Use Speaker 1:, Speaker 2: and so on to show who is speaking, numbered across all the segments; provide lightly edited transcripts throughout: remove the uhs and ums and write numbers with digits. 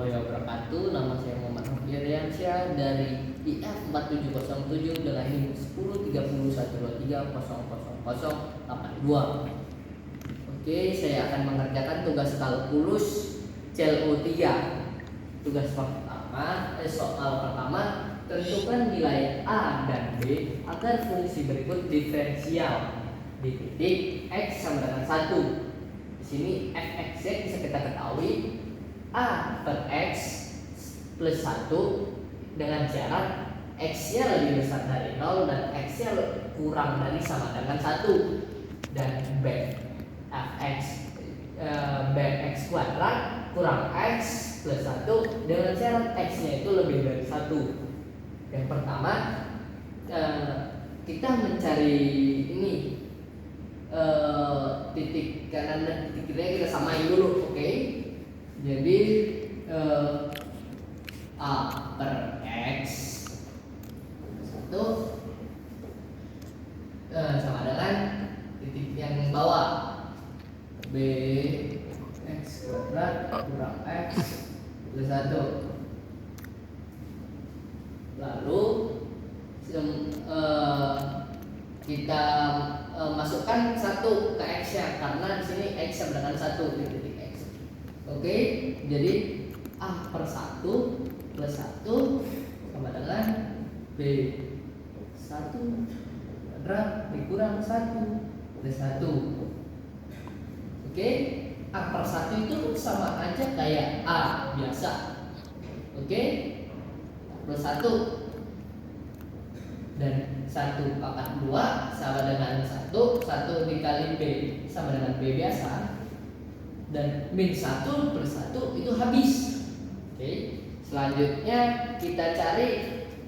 Speaker 1: warahmatullahi wabarakatuh. Nama saya Muhammad Nofriansyah dari IF 4707 dengan NIM 103012300082. Oke, saya akan mengerjakan tugas kalkulus CLO 3. Soal pertama, tentukan nilai A dan B agar fungsi berikut diferensial di titik X sama dengan 1. Di sini fx-nya bisa kita ketahui A per X plus 1 dengan syarat X-nya lebih besar dari 0 dan X-nya kurang dari sama dengan 1, dan Bx kuadrat kurang X plus 1 dengan syarat X-nya itu lebih dari 1. Yang pertama, kita mencari ini titik kanan dan titik kiri kita samain dulu, oke? Jadi A per X 1 sama dengan titik yang bawah B X kuadrat kurang X plus 1. Lalu kita masukkan 1 ke X nya karena di sini X sama dengan 1 di titik X. Oke, jadi A per 1 plus 1 sama dengan B 1 kuadrat dikurang 1 plus 1. Oke, A per 1 itu sama aja kayak A biasa. Oke, plus 1 dan 1 pangkat 2 sama dengan 1 dikali B sama dengan B biasa, dan min 1 plus 1 itu habis. Oke, selanjutnya kita cari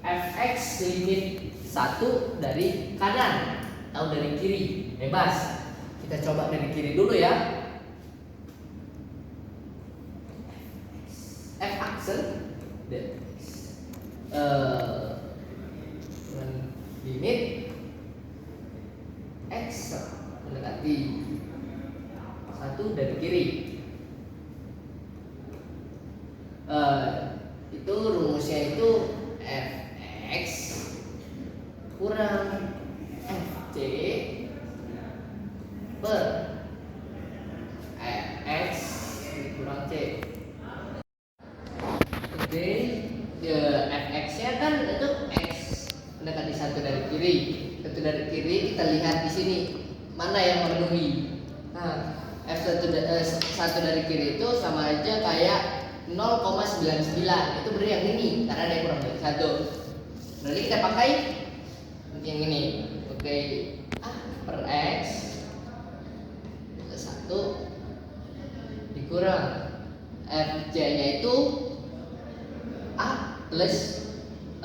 Speaker 1: fx limit 1 dari kanan atau dari kiri, bebas. Kita coba dari kiri dulu ya. F aksen limit X mendekati 1 dari kiri. Itu rumusnya itu fx kurang fc per fx kurang c. Oke, fx-nya kan itu x mendekati 1 dari kiri. 1 dari kiri kita lihat di sini mana yang memenuhi. Nah, f1 dari kiri itu sama aja kayak 0,99. Itu berarti yang ini karena dia kurang dari 1. Berarti kita pakai yang ini. Oke, A per X plus 1 dikurang fj-nya itu A plus 1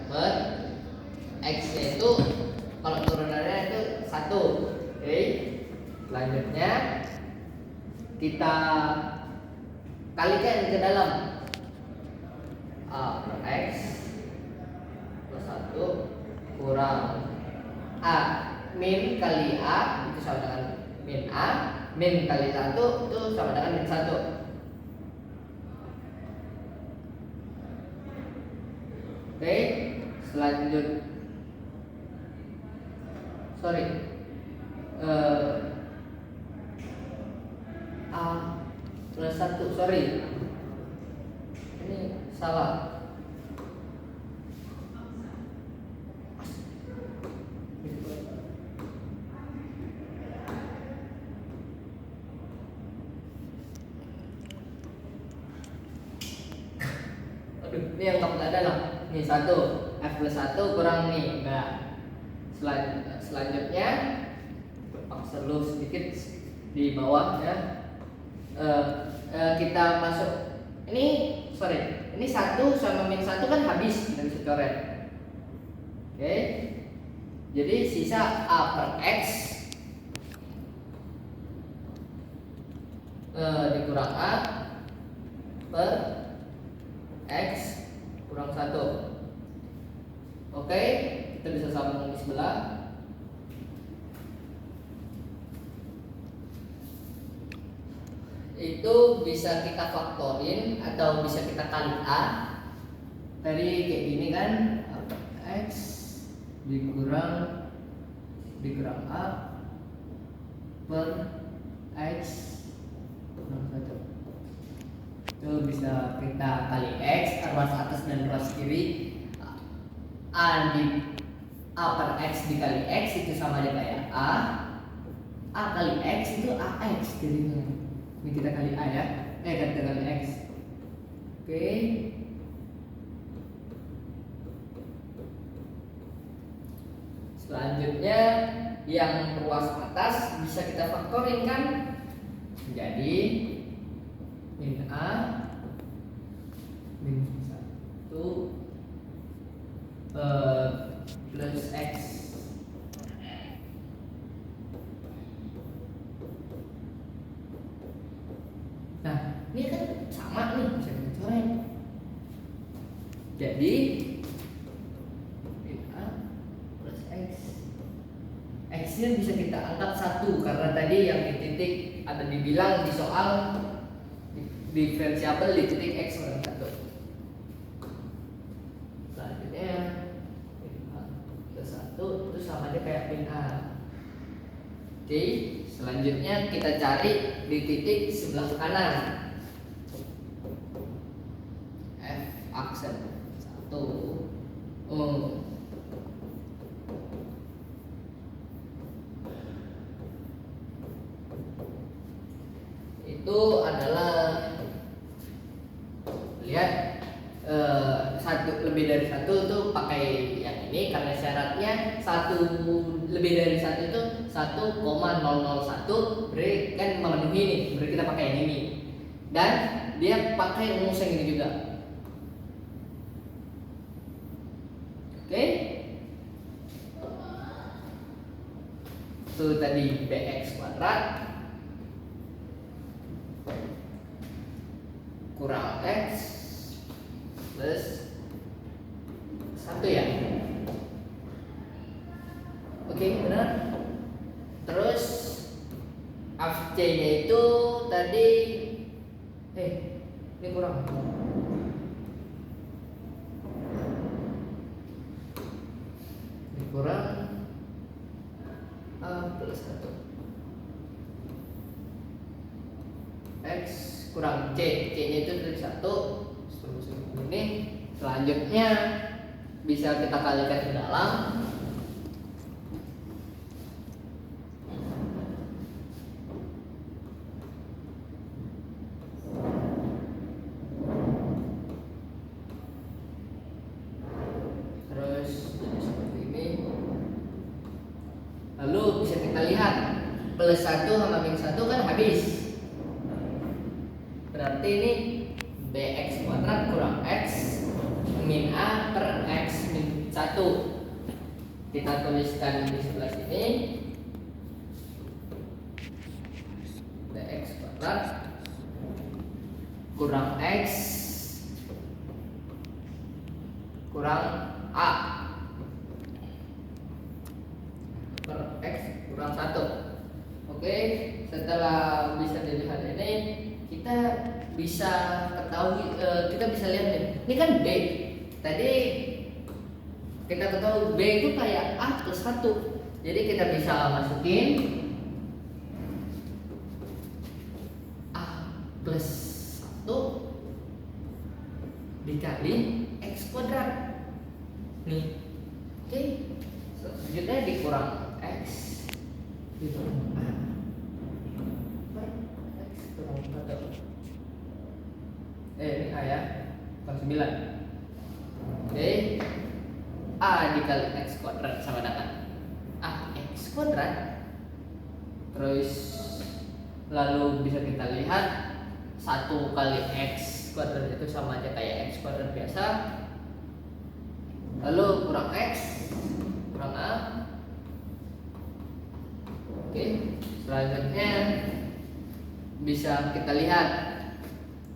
Speaker 1: per X-nya itu kalau turunannya itu 1. Oke, selanjutnya kita kalikan ke dalam A per X plus 1 kurang A min kali A itu sama dengan min A, min kali 1 itu sama dengan min 1. Oke, selanjutnya A plus 1, ini salah. Aduh, ini yang kamu ada lah. Ini 1 F plus 1 kurang nih. Nah, selanjutnya paksa lu sedikit di bawah ya. Kita masuk ini 1 sama min 1 kan habis, kita bisa coret. Oke, jadi sisa A per X dikurang A per X kurang 1. Oke, kita bisa sambung di sebelah. itu bisa kita faktorin atau bisa kita kali A. Tadi kayak gini kan, X dikurang A per X kurang 1. Itu bisa kita kali X, ruas atas dan ruas kiri. A per X dikali X itu sama aja kayak A kali X itu AX jadinya. Ini kita kali A ya, kita kali X. Oke. Selanjutnya yang ruas atas bisa kita faktorin kan, jadi min A min 1 plus X. Nah, ini kan sama nih, bisa kita coret. Jadi min A plus X. X-nya bisa kita anggap 1 karena tadi yang di titik ada dibilang di soal diferensiabel di titik X kurang 1. Selanjutnya min A plus 1 itu sama aja kayak min A. Oke, selanjutnya kita cari di titik sebelah kanan. F aksen 1. Itu adalah, lihat, lebih dari 1 itu pakai yang ini karena syaratnya lebih dari 1 itu 1,001 beri kan memenuhi nih, beri kita pakai yang ini dan dia pakai rumus yang ini juga. Oke. Itu tadi bx kuadrat kurang X plus 1 ya. Oke, benar. Terus FC nya itu tadi ini kurang. Ini kurang A plus 1 X kurang C nya itu dari 1 ini. Selanjutnya bisa kita kalikan ke dalam. Terus jadi seperti ini. Lalu bisa kita lihat plus 1 sama min 1 kan habis. Berarti ini bx kuadrat kurang X min A per X min 1. Kita tuliskan di sebelah sini bx kuadrat kurang X kurang A per X kurang 1. Oke, setelah bisa dilihat ini, kita bisa ketahui, kita bisa lihat nih, ini kan B. Tadi kita ketahui B itu kayak A plus 1. Jadi kita bisa masukin A plus 1 dikali X kuadrat. Nih. Oke. Selanjutnya dikurang X dikurang A per X kurang 1. Ini A ya, kurang 9. Oke, A dikali X kuadrat sama dengan AX kuadrat. Terus lalu bisa kita lihat 1 kali X kuadrat itu sama aja kayak X kuadrat biasa. Lalu kurang X kurang A. Oke, selanjutnya bisa kita lihat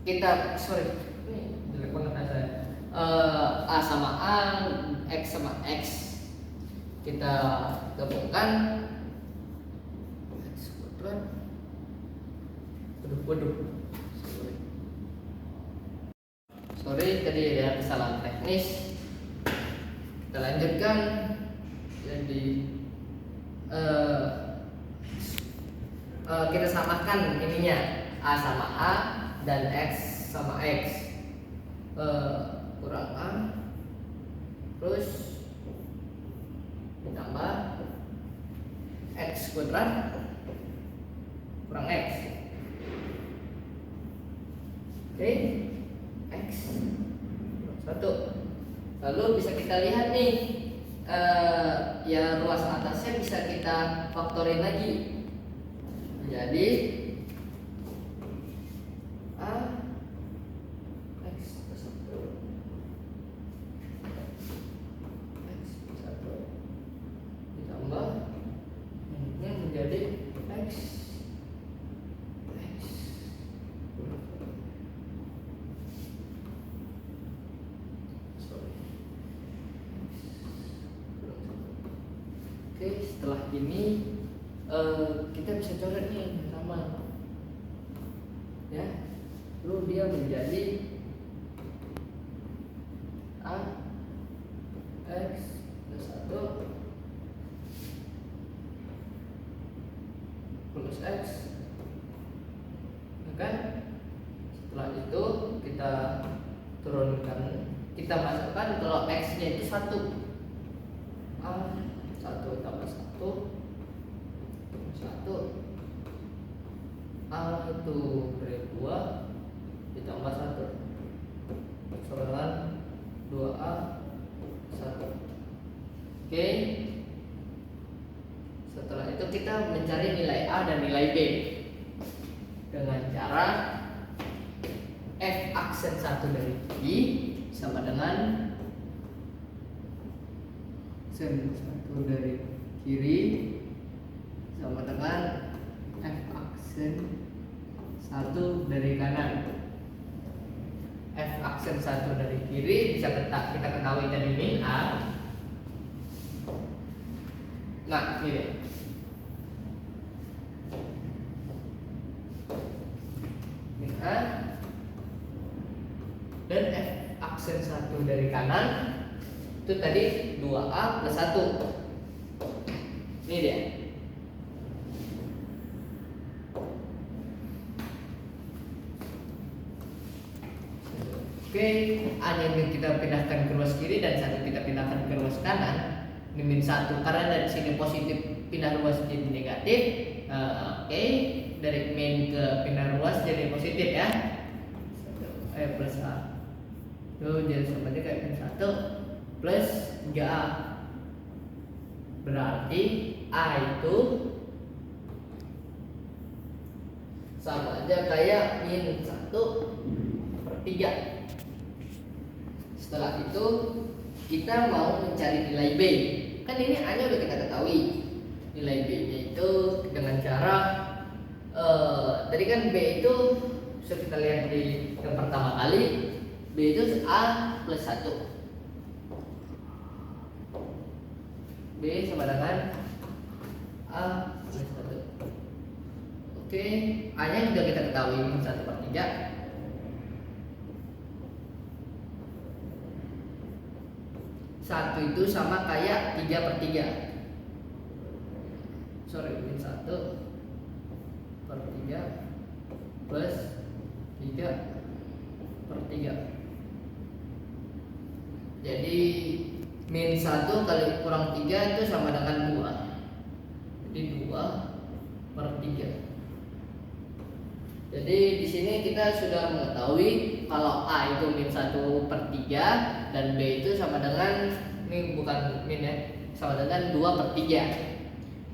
Speaker 1: ini jelek banget saya. A sama A, X sama X kita gabungkan X kuadrat. Waduh. Sorry tadi ada kesalahan teknis. Kita lanjutkan. Jadi kita samakan ininya, A sama A dan X sama X. Kurang A terus ditambah X kuadrat kurang X. Oke, X kurang 1. Lalu bisa kita lihat nih, ya ruas atasnya bisa kita faktorin lagi. Jadi A X plus 1 X plus 1 ditambah ini menjadi X Oke, setelah ini kita bisa coret nih sama, ya. Lalu dia menjadi A X plus 1 plus X, kan? Setelah itu kita turunkan, kita masukkan kalau X nya itu 1, A 1 tambah 1 A itu dari 2 ditambah 1 sekarang 2A 1. Oke, setelah itu kita mencari nilai A dan nilai B dengan cara F aksen 1 dari kiri sama dengan aksen 1 dari kiri sama dengan F aksen 1 dari kanan. F aksen 1 dari kiri bisa kita ketahui tadi min A. Nah, ini deh. Min A dan F aksen 1 dari kanan itu tadi 2A plus 1. Ini dia. Oke, A yang kita pindahkan ke ruas kiri dan 1 kita pindahkan ke ruas kanan. Ini min 1 karena dari sini positif pindah ruas jadi negatif. Oke, dari min ke pindah ruas jadi positif ya. Plus A. Tuh jadi sama aja kayak min 1 plus 3A. Berarti A itu sama aja kayak min 1/3. Setelah itu kita mau mencari nilai B. Kan ini A nya udah kita ketahui. Nilai B nya itu dengan cara tadi kan B itu bisa kita lihat di yang pertama kali, B itu A plus 1. B sama dengan A plus 1. Oke, A nya juga kita ketahui 1/3. 1 itu sama kayak 3/3. Sorry, min 1/3 plus 3/3. Jadi min 1 kali kurang 3 itu sama dengan 2. Jadi 2/3. Jadi di sini kita sudah mengetahui kalau A itu min 1/3 dan B itu sama dengan, ini bukan min ya, sama dengan 2/3.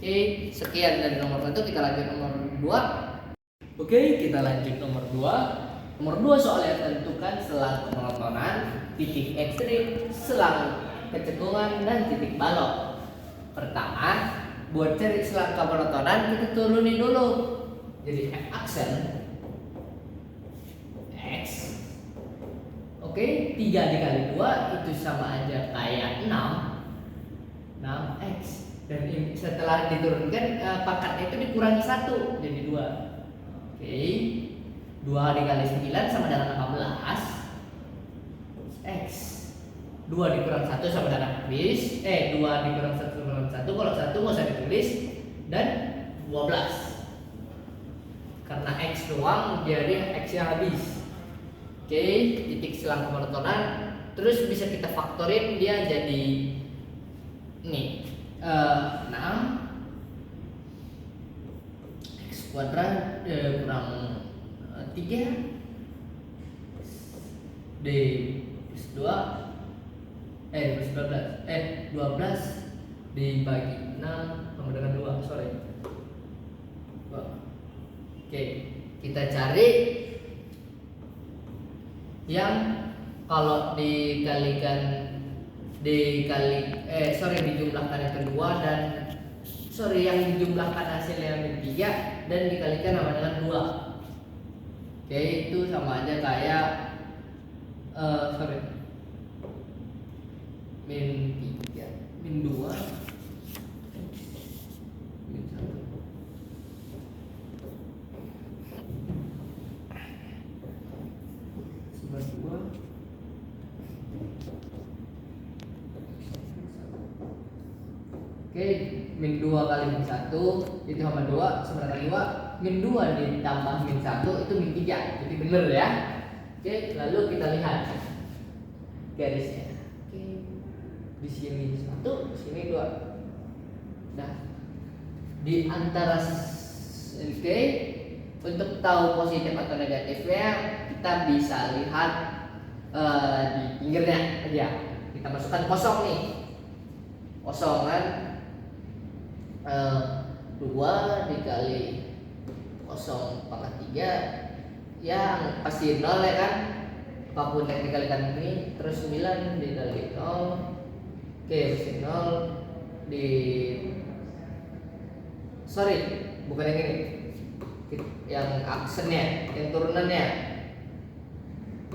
Speaker 1: Oke, sekian dari nomor 1, kita lanjut nomor 2. Oke, kita lanjut nomor 2. Nomor 2 soalnya tentukan selang kemonotonan, titik ekstrim, selang kecekungan, dan titik balok. Pertama, buat cari selang kemonotonan kita turunin dulu. Jadi F aksen X. Oke, 3 dikali 2 itu sama aja kayak 6x. Dan setelah diturunkan pangkatnya itu dikurangi 1 jadi 2. Oke. 2 dikali 9 sama dengan 18 X. 2 dikurang 1 sama dengan 2 dikurang 1 sama dengan 1. Kalau 1 nggak usah ditulis. Dan 12. Karena X doang jadi X nya habis. Oke, titik silang kemonotonan. Terus bisa kita faktorin, dia jadi nih 6 X kuadrat kurang 3 D plus 2 plus 12 dibagi 6 sama dengan 2. Oke, kita cari yang kalau dijumlahkan yang kedua dan yang dijumlahkan hasilnya min 3 dan dikalikan sama dengan 2. Oke, itu sama aja kayak min 3 min 2 min 1. Oke, min 2 kali min 1 itu sama 2 sama dengan 2. Min 2 ditambah min 1 itu min 3. Jadi bener ya. Oke, lalu kita lihat garisnya. Oke. Di sini 1, di sini 2. Nah, di antara untuk tahu positif atau negatifnya kita bisa lihat di pinggirnya aja. Kita masukkan kosong nih. Kosong kan 2 dikali 0 pangkat 3 yang pasti 0 ya kan, apapun yang dikalikan ini. Terus 9 dikali 0, oke pasti 0 bukan yang ini, yang aksennya, yang turunannya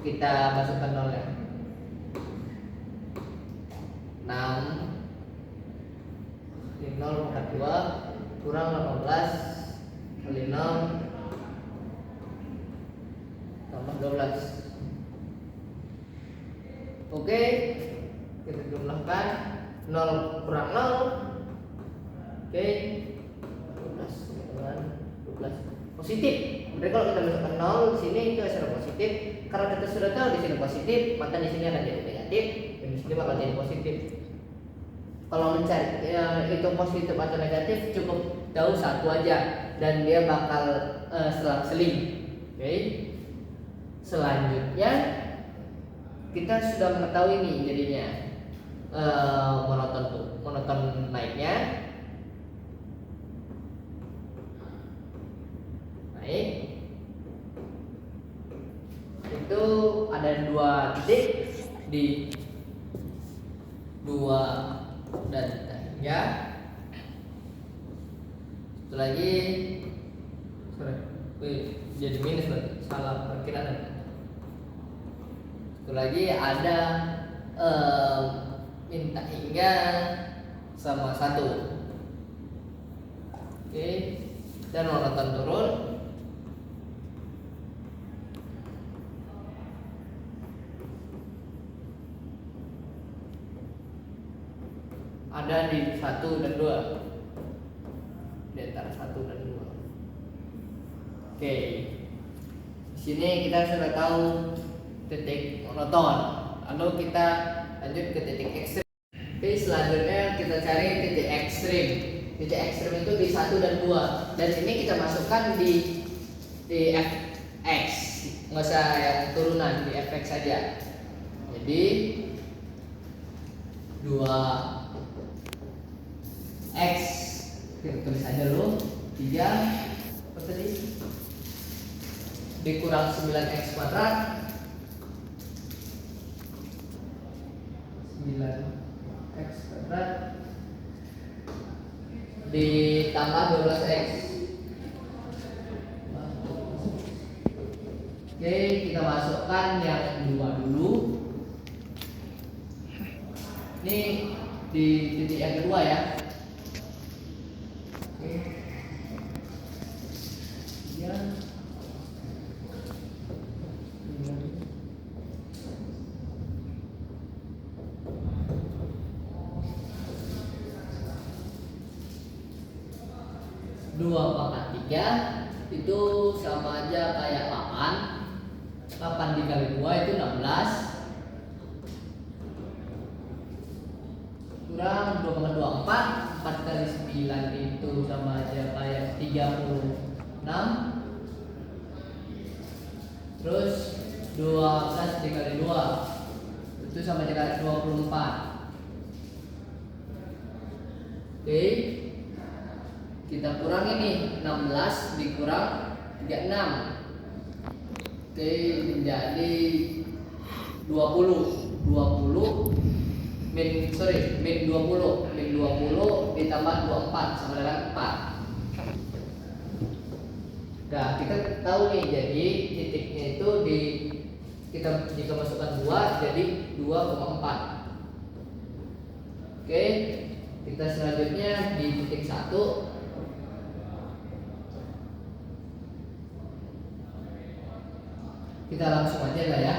Speaker 1: kita masukkan 0 ya. 6 0 pangkat 2 kurang 18 kali 0 tambah 12. Oke, kita jumlahkan 0 kurang 0. Oke, 12 positif. Berarti kalau kita masukkan 0 di sini itu hasilnya positif. Karena kita sudah tahu di sini positif, maka di sini akan jadi negatif dan di sini bakal jadi positif. Kalau mencari itu positif atau negatif cukup tahu satu aja dan dia bakal selang-seling. Oke. Selanjutnya kita sudah mengetahui nih jadinya monoton naiknya. Naik. Itu ada 2 titik di 2 dan 3. Satu lagi jadi minus berarti salah perkiraan. Satu lagi ada minta hingga sama 1. Oke, dan monoton turun. Ada di 1 dan 2, di antara 1 dan 2. Oke, di sini kita sudah tahu titik monoton. Lalu kita lanjut ke titik ekstrim. Oke, selanjutnya kita cari titik ekstrim. Titik ekstrim itu di 1 dan 2. Dan ini kita masukkan di fx, nggak usah yang turunan, di fx saja. Jadi 2 X kita tulis aja dulu 3 apa tadi dikurang 9x kuadrat 9x kuadrat ditambah 12x. Oke, kita masukkan yang 2 dulu. Ini di titik yang kedua ya. 3 itu sama aja kayak 8 dikali 2 itu 16 kurang 2,24. 4 kali 9 itu sama aja kayak 36. Terus 12 dikali 2 itu sama aja kayak 24. Oke, kita kurangi nih, 16 dikurang 36. Oke, menjadi 20 min 20 ditambah 24 sama dengan 4. Nah, kita tahu nih, jadi titiknya itu kita jika masukkan 2 jadi 2,4. Oke, kita selanjutnya di titik 1. Kita langsung aja lah ya.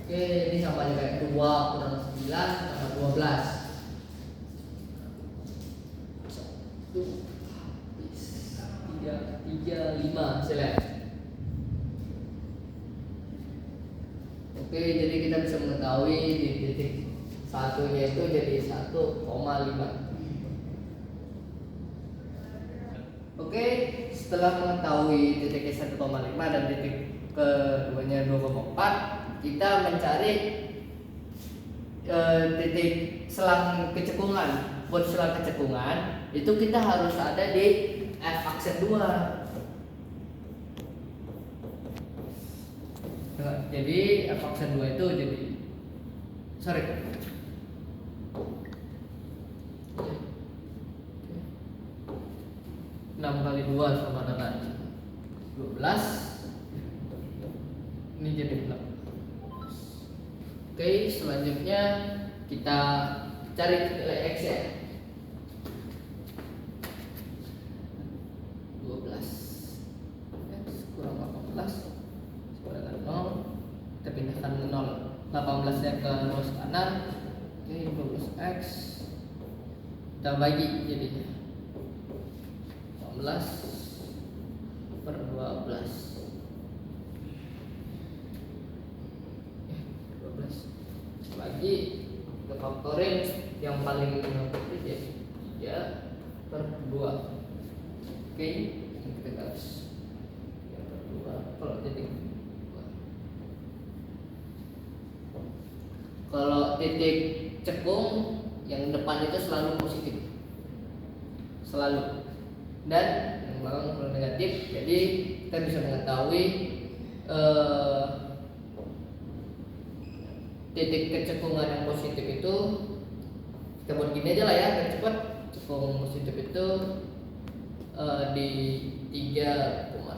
Speaker 1: Oke, ini sama aja kayak 2 kurang 9 tambah 12. 5 selesai. Oke, jadi kita bisa mengetahui di titik satunya itu jadi 1,5. Oke, setelah mengetahui titiknya 1,5 dan titik keduanya 2,4, kita mencari titik selang kecekungan. Buat selang kecekungan itu kita harus ada di f aksen 2. Jadi f aksen 2 itu jadi 6 kali 2 sama dengan 12. Ini jadi 6. Oke, selanjutnya kita cari nilai x ya. 12 x kurang 18 sama dengan 0. Kita pindahkan ke 0. 18 nya ke ruas kanan. Oke, 12x kita bagi jadi 18 per 12. 12 bagi ke faktorin yang paling kecil ya per 2. Oke, kita garis ya per 2 kalau titik 2. Kalau titik cekung yang depan itu selalu positif, selalu, dan yang belakang kalau negatif. Jadi kita bisa mengetahui titik kecekungan yang positif itu, kita buat gini aja lah ya biar cepat. Cekung positif itu di 3,2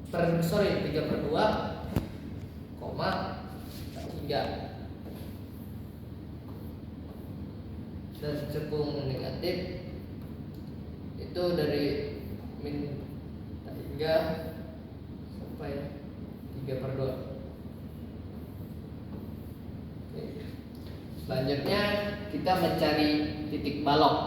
Speaker 1: 3 per 2 koma 3. Dan cekung negatif itu dari min 3 sampai 3 per 2. Oke. Selanjutnya kita mencari titik balok.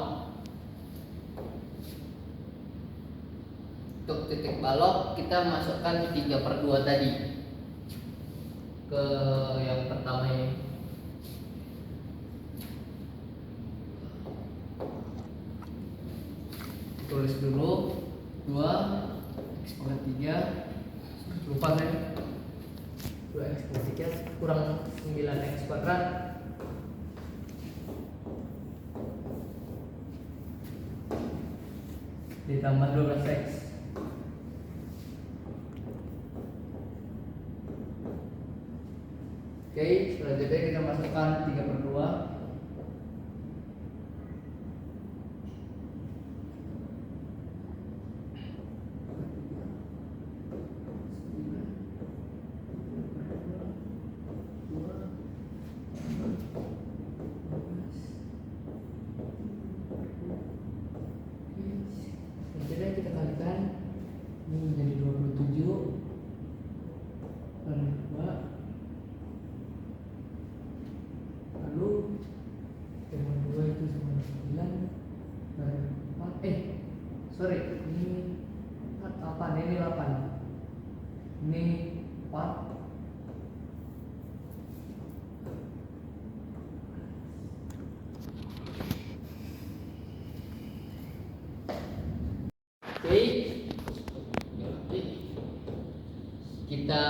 Speaker 1: Untuk titik balok kita masukkan 3 per 2 tadi ke yang pertama ini. Tulis dulu 2 x kuadrat 3, lupa saya, 2 x kuadrat 3 kurang 9 x kuadrat ditambah 12x. Oke, selanjutnya kita masukkan 3 per 2. sorry, ini 8, ini 8, ini 4. Oke, kita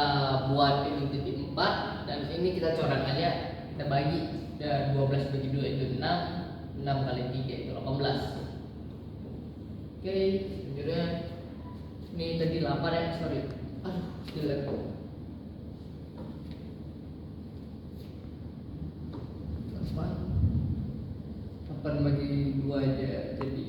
Speaker 1: buat ini titik 4 dan ini kita coret aja, kita bagi, dan 12 bagi 2 itu 6, 6 kali 3 itu 18. Oke, selanjutnya ini tadi 8 ya, sorry, jelek. 8 bagi 2 aja jadi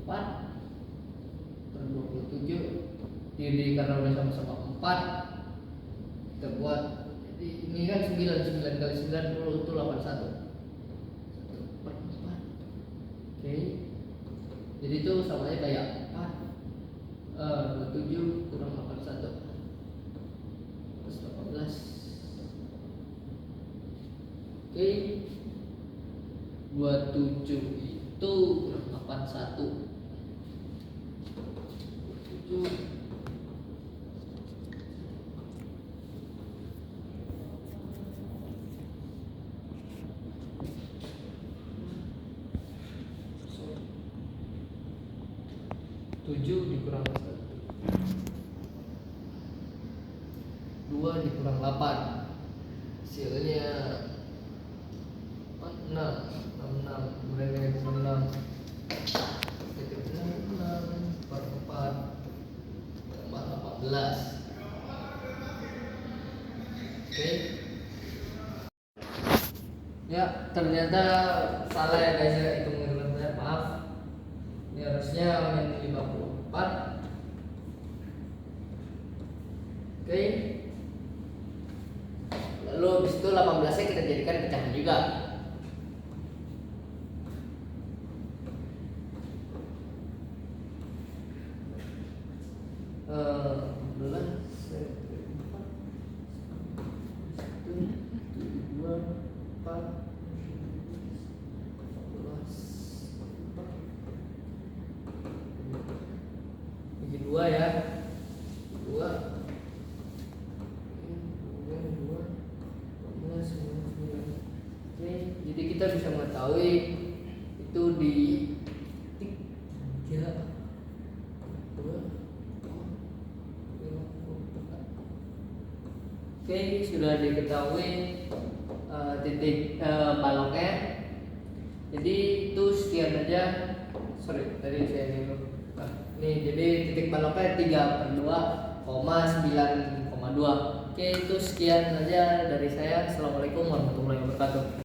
Speaker 1: 4 per 27. Jadi karena udah sama-sama 4, kita buat, jadi ini kan 9 kali 90 itu 81, 1 per 4. Oke, jadi itu sama aja kayak 27 kurang 81 plus 18. Oke, 27 itu kurang 81, 27 7 dikurang 1, 2 dikurang 8, hasilnya 6, 66, kemudian negatif 66, negatif 66 per 4 tambah 18. Oke, ya ternyata salah ya guys ya, hitung benar, maaf. Ini harusnya min 54. Oke, lalu habis itu 18 nya kita jadikan pecahan juga. Bagi 2 ya, 2 Oke, jadi kita bisa mengetahui itu di titik 3, 2. Oke, sudah diketahui titik baloknya. Jadi itu sekian aja. Sorry, tadi saya ini. Nih, jadi titik baloknya 3/2,9,2. Oke, itu sekian aja dari saya. Assalamualaikum warahmatullahi wabarakatuh.